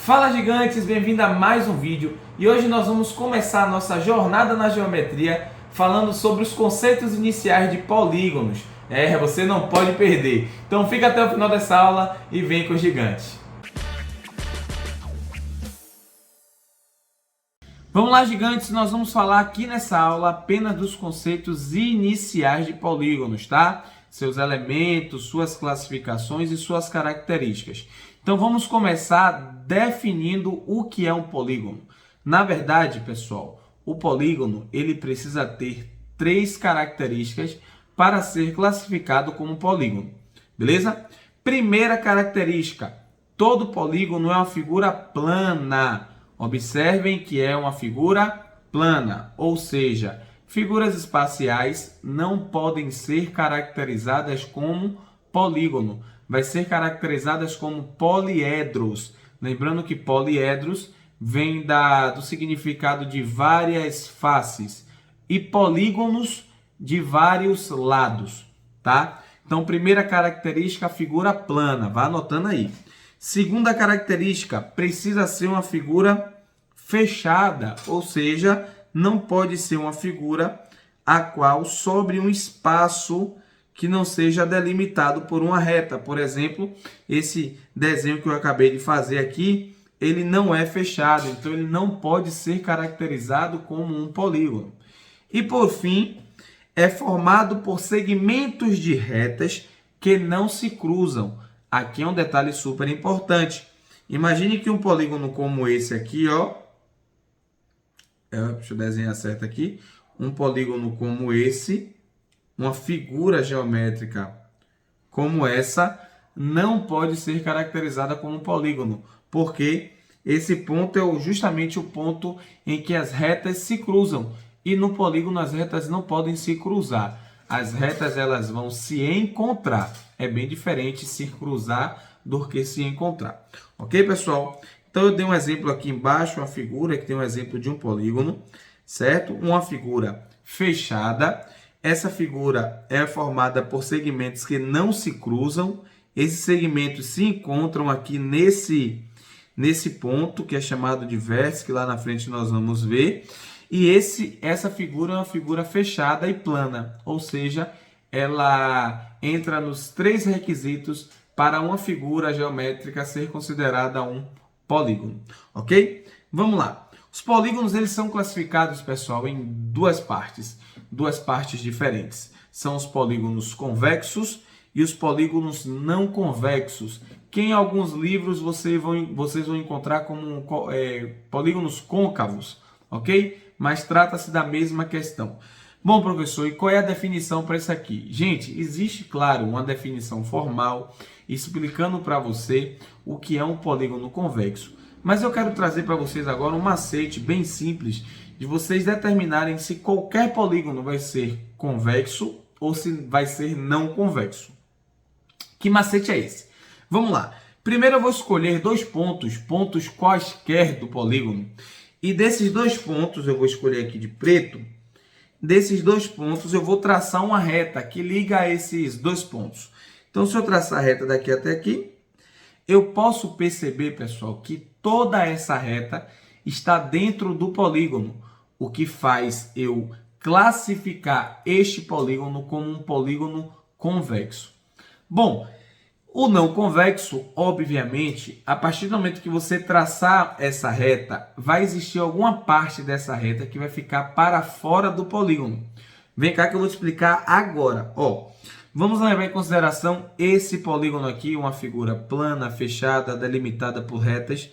Fala gigantes, bem-vindo a mais um vídeo e hoje nós vamos começar a nossa jornada na geometria falando sobre os conceitos iniciais de polígonos. Você não pode perder. Então fica até o final dessa aula e vem com os gigantes. Vamos lá, gigantes, nós vamos falar aqui nessa aula apenas dos conceitos iniciais de polígonos, tá? Seus elementos, suas classificações e suas características. Então vamos começar definindo o que é um polígono. Na verdade, pessoal, o polígono ele precisa ter três características para ser classificado como polígono, beleza? Primeira característica, todo polígono é uma figura plana. Observem que é uma figura plana, ou seja, figuras espaciais não podem ser caracterizadas como polígono. Vai ser caracterizadas como poliedros. Lembrando que poliedros vem do significado de várias faces e polígonos de vários lados, tá? Então, primeira característica, figura plana. Vá anotando aí. Segunda característica, precisa ser uma figura fechada, ou seja, não pode ser uma figura a qual sobre um espaço que não seja delimitado por uma reta. Por exemplo, esse desenho que eu acabei de fazer aqui, ele não é fechado, então ele não pode ser caracterizado como um polígono. E por fim, é formado por segmentos de retas que não se cruzam. Aqui é um detalhe super importante. Imagine que um polígono como esse aqui, ó. Deixa eu desenhar certo aqui. Um polígono como esse, uma figura geométrica como essa, não pode ser caracterizada como um polígono, porque esse ponto é justamente o ponto em que as retas se cruzam. E no polígono as retas não podem se cruzar. As retas elas vão se encontrar. É bem diferente se cruzar do que se encontrar. Ok, pessoal? Então eu dei um exemplo aqui embaixo, uma figura que tem um exemplo de um polígono, certo? Uma figura fechada. Essa figura é formada por segmentos que não se cruzam. Esses segmentos se encontram aqui nesse ponto, que é chamado de vértice, que lá na frente nós vamos ver. E essa figura é uma figura fechada e plana, ou seja, ela entra nos três requisitos para uma figura geométrica ser considerada um polígono, ok? Vamos lá. Os polígonos eles são classificados, pessoal, em duas partes diferentes. São os polígonos convexos e os polígonos não convexos, que em alguns livros vocês vão encontrar como polígonos côncavos, ok? Mas trata-se da mesma questão. Bom, professor, e qual é a definição para isso aqui? Gente, existe, claro, uma definição formal explicando para você o que é um polígono convexo. Mas eu quero trazer para vocês agora um macete bem simples de vocês determinarem se qualquer polígono vai ser convexo ou se vai ser não convexo. Que macete é esse? Vamos lá. Primeiro eu vou escolher dois pontos quaisquer do polígono. E desses dois pontos, eu vou escolher aqui de preto. Desses dois pontos, eu vou traçar uma reta que liga esses dois pontos. Então, se eu traçar a reta daqui até aqui, eu posso perceber, pessoal, que toda essa reta está dentro do polígono, o que faz eu classificar este polígono como um polígono convexo. Bom, o não convexo, obviamente, a partir do momento que você traçar essa reta, vai existir alguma parte dessa reta que vai ficar para fora do polígono. Vem cá que eu vou te explicar agora. Vamos levar em consideração esse polígono aqui, uma figura plana, fechada, delimitada por retas,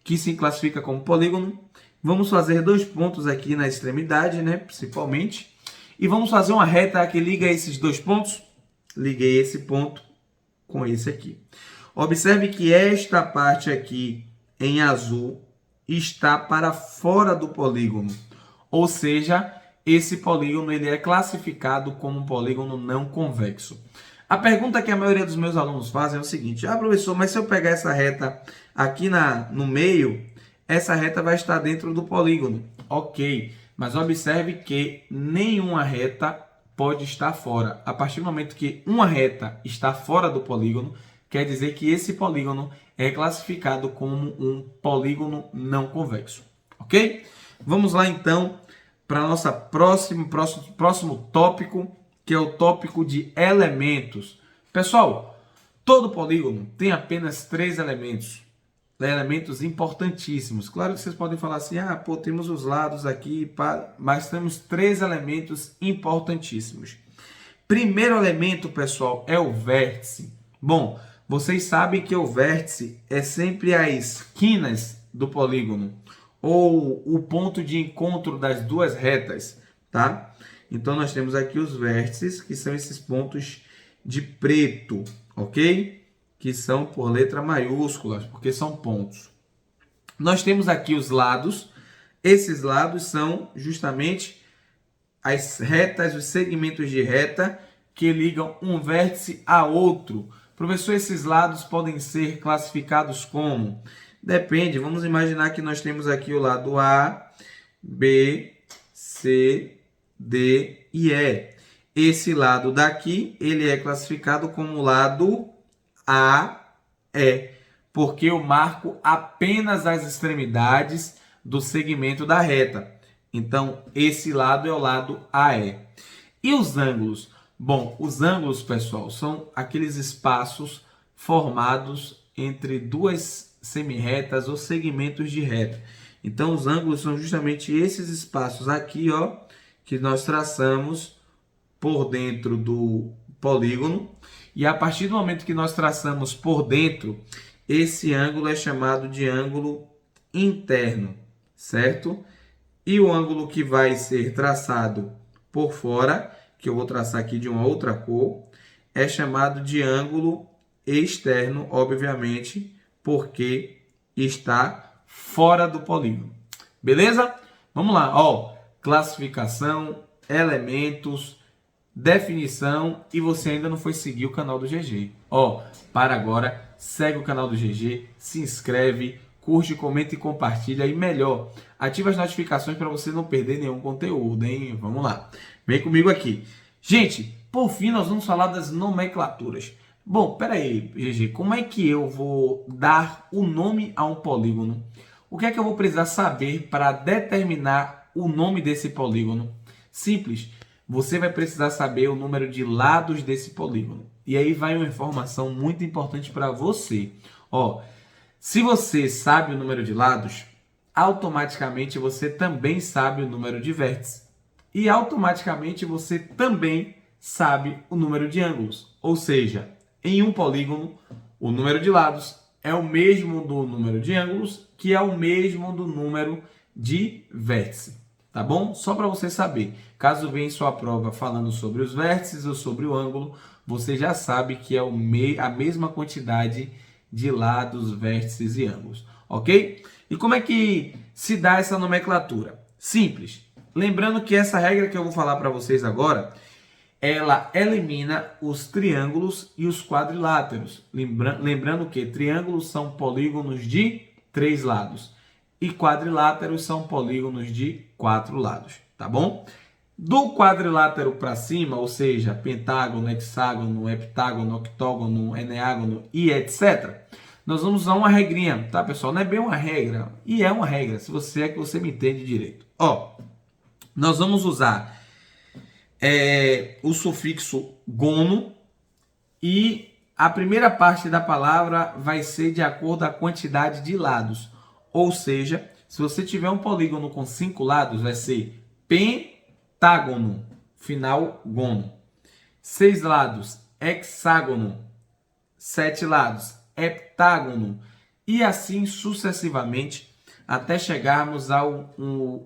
que se classifica como polígono. Vamos fazer dois pontos aqui na extremidade, né, principalmente. E vamos fazer uma reta que liga esses dois pontos. Liguei esse ponto com esse aqui. Observe que esta parte aqui em azul está para fora do polígono. Ou seja, esse polígono ele é classificado como um polígono não convexo. A pergunta que a maioria dos meus alunos fazem é o seguinte: professor, mas se eu pegar essa reta aqui no meio, essa reta vai estar dentro do polígono. Ok, mas observe que nenhuma reta pode estar fora. A partir do momento que uma reta está fora do polígono, quer dizer que esse polígono é classificado como um polígono não convexo, ok? Vamos lá então para o nosso próximo tópico, que é o tópico de elementos. Pessoal, todo polígono tem apenas 3 elementos importantíssimos. Claro que vocês podem falar assim, temos os lados aqui, mas temos 3 elementos importantíssimos. Primeiro elemento, pessoal, é o vértice. Bom, vocês sabem que o vértice é sempre as esquinas do polígono, ou o ponto de encontro das duas retas, tá? Então, nós temos aqui os vértices, que são esses pontos de preto, ok? Que são por letra maiúscula, porque são pontos. Nós temos aqui os lados. Esses lados são justamente as retas, os segmentos de reta que ligam um vértice a outro. Professor, esses lados podem ser classificados como? Depende, vamos imaginar que nós temos aqui o lado A, B, C, D e E. Esse lado daqui, ele é classificado como lado AE, porque eu marco apenas as extremidades do segmento da reta. Então, esse lado é o lado AE. E os ângulos? Bom, os ângulos, pessoal, são aqueles espaços formados entre duas semirretas ou segmentos de reta. Então, os ângulos são justamente esses espaços aqui, ó, que nós traçamos por dentro do polígono. E a partir do momento que nós traçamos por dentro, esse ângulo é chamado de ângulo interno, certo? E o ângulo que vai ser traçado por fora, que eu vou traçar aqui de uma outra cor, é chamado de ângulo externo, obviamente, porque está fora do polígono. Beleza? Vamos lá, ó, classificação, elementos, definição, e você ainda não foi seguir o canal do GG. Ó, para agora, segue o canal do GG, se inscreve, curte, comenta e compartilha, e melhor, ativa as notificações para você não perder nenhum conteúdo, hein? Vamos lá, vem comigo aqui. Gente, por fim, nós vamos falar das nomenclaturas. Bom, pera aí, GG, como é que eu vou dar o nome a um polígono? O que é que eu vou precisar saber para determinar o nome desse polígono? Simples, você vai precisar saber o número de lados desse polígono. E aí vai uma informação muito importante para você. Ó, se você sabe o número de lados, automaticamente você também sabe o número de vértices. E automaticamente você também sabe o número de ângulos. Ou seja, em um polígono, o número de lados é o mesmo do número de ângulos, que é o mesmo do número de vértice. Tá bom? Só para você saber. Caso venha em sua prova falando sobre os vértices ou sobre o ângulo, você já sabe que é a mesma quantidade de lados, vértices e ângulos. Ok? E como é que se dá essa nomenclatura? Simples. Lembrando que essa regra que eu vou falar para vocês agora, ela elimina os triângulos e os quadriláteros. Lembrando que triângulos são polígonos de 3 lados e quadriláteros são polígonos de 4 lados, tá bom? Do quadrilátero para cima, ou seja, pentágono, hexágono, heptágono, octógono, eneágono e etc., nós vamos usar uma regrinha, tá, pessoal? Não é bem uma regra, e é uma regra, se você é que você me entende direito. Ó, nós vamos usar o sufixo gono, e a primeira parte da palavra vai ser de acordo com a quantidade de lados. Ou seja, se você tiver um polígono com 5 lados, vai ser pentágono, final gono. 6 lados, hexágono. 7 lados, heptágono. E assim sucessivamente, até chegarmos ao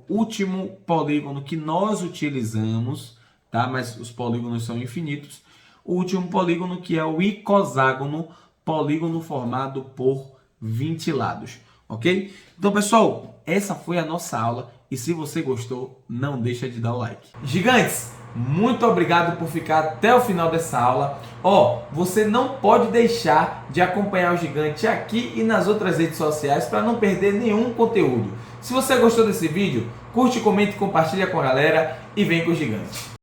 último polígono que nós utilizamos, tá? Mas os polígonos são infinitos. O último polígono, que é o icoságono, polígono formado por 20 lados, ok? Então, pessoal, essa foi a nossa aula, e se você gostou, não deixa de dar o like. Gigantes, muito obrigado por ficar até o final dessa aula. Ó, você não pode deixar de acompanhar o Gigante aqui e nas outras redes sociais para não perder nenhum conteúdo. Se você gostou desse vídeo, curte, comente, compartilha com a galera e vem com o Gigante.